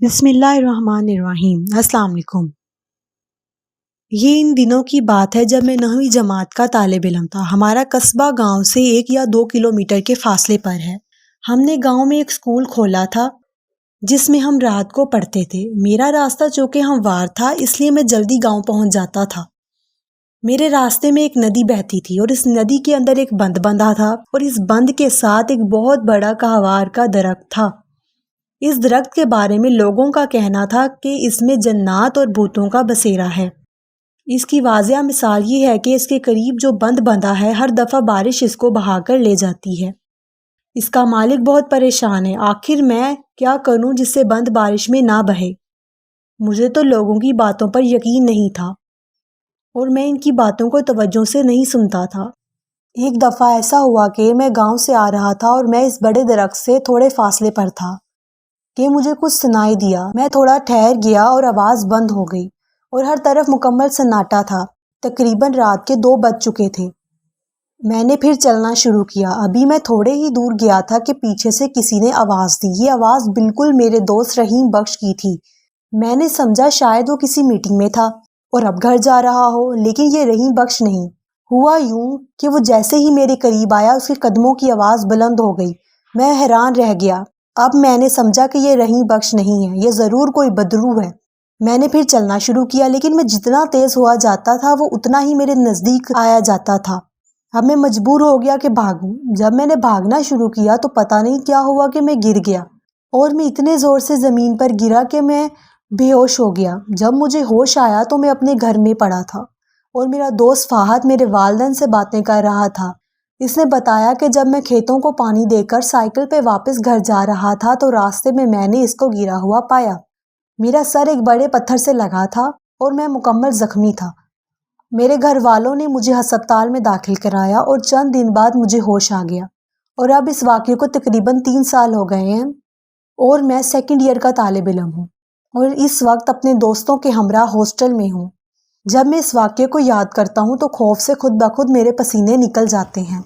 بسم اللہ الرحمن الرحیم۔ السلام علیکم۔ یہ ان دنوں کی بات ہے جب میں 9ویں جماعت کا طالب علم تھا۔ ہمارا قصبہ گاؤں سے 1 یا 2 کلومیٹر کے فاصلے پر ہے۔ ہم نے گاؤں میں ایک اسکول کھولا تھا جس میں ہم رات کو پڑھتے تھے۔ میرا راستہ چونکہ ہموار تھا اس لیے میں جلدی گاؤں پہنچ جاتا تھا۔ میرے راستے میں ایک ندی بہتی تھی اور اس ندی کے اندر ایک بند بندھا تھا اور اس بند کے ساتھ ایک بہت بڑا کہوار کا درخت تھا۔ اس درخت کے بارے میں لوگوں کا کہنا تھا کہ اس میں جنات اور بھوتوں کا بسیرا ہے۔ اس کی واضح مثال یہ ہے کہ اس کے قریب جو بند بندھا ہے ہر دفعہ بارش اس کو بہا کر لے جاتی ہے۔ اس کا مالک بہت پریشان ہے۔ آخر میں کیا کروں جس سے بند بارش میں نہ بہے؟ مجھے تو لوگوں کی باتوں پر یقین نہیں تھا اور میں ان کی باتوں کو توجہ سے نہیں سنتا تھا۔ ایک دفعہ ایسا ہوا کہ میں گاؤں سے آ رہا تھا اور میں اس بڑے درخت سے تھوڑے فاصلے پر تھا کہ مجھے کچھ سنائی دیا۔ میں تھوڑا ٹھہر گیا اور آواز بند ہو گئی اور ہر طرف مکمل سناٹا تھا۔ تقریباً رات کے 2 بج چکے تھے۔ میں نے پھر چلنا شروع کیا۔ ابھی میں تھوڑے ہی دور گیا تھا کہ پیچھے سے کسی نے آواز دی۔ یہ آواز بالکل میرے دوست رحیم بخش کی تھی۔ میں نے سمجھا شاید وہ کسی میٹنگ میں تھا اور اب گھر جا رہا ہو، لیکن یہ رحیم بخش نہیں۔ ہوا یوں کہ وہ جیسے ہی میرے قریب آیا اس کے قدموں کی آواز بلند ہو گئی۔ میں حیران رہ گیا۔ اب میں نے سمجھا کہ یہ رحیم بخش نہیں ہے، یہ ضرور کوئی بدرو ہے۔ میں نے پھر چلنا شروع کیا لیکن میں جتنا تیز ہوا جاتا تھا وہ اتنا ہی میرے نزدیک آیا جاتا تھا۔ اب میں مجبور ہو گیا کہ بھاگوں۔ جب میں نے بھاگنا شروع کیا تو پتہ نہیں کیا ہوا کہ میں گر گیا اور میں اتنے زور سے زمین پر گرا کہ میں بے ہوش ہو گیا۔ جب مجھے ہوش آیا تو میں اپنے گھر میں پڑا تھا اور میرا دوست فہد میرے والدین سے باتیں کر رہا تھا۔ اس نے بتایا کہ جب میں کھیتوں کو پانی دے کر سائیکل پہ واپس گھر جا رہا تھا تو راستے میں نے اس کو گرا ہوا پایا۔ میرا سر ایک بڑے پتھر سے لگا تھا اور میں مکمل زخمی تھا۔ میرے گھر والوں نے مجھے ہسپتال میں داخل کرایا اور چند دن بعد مجھے ہوش آ گیا اور اب اس واقعے کو تقریباً 3 سال ہو گئے ہیں اور میں 2nd ایئر کا طالب علم ہوں اور اس وقت اپنے دوستوں کے ہمراہ ہاسٹل میں ہوں۔ جب میں اس واقعے کو یاد کرتا ہوں تو خوف سے خود بخود میرے پسینے نکل جاتے ہیں۔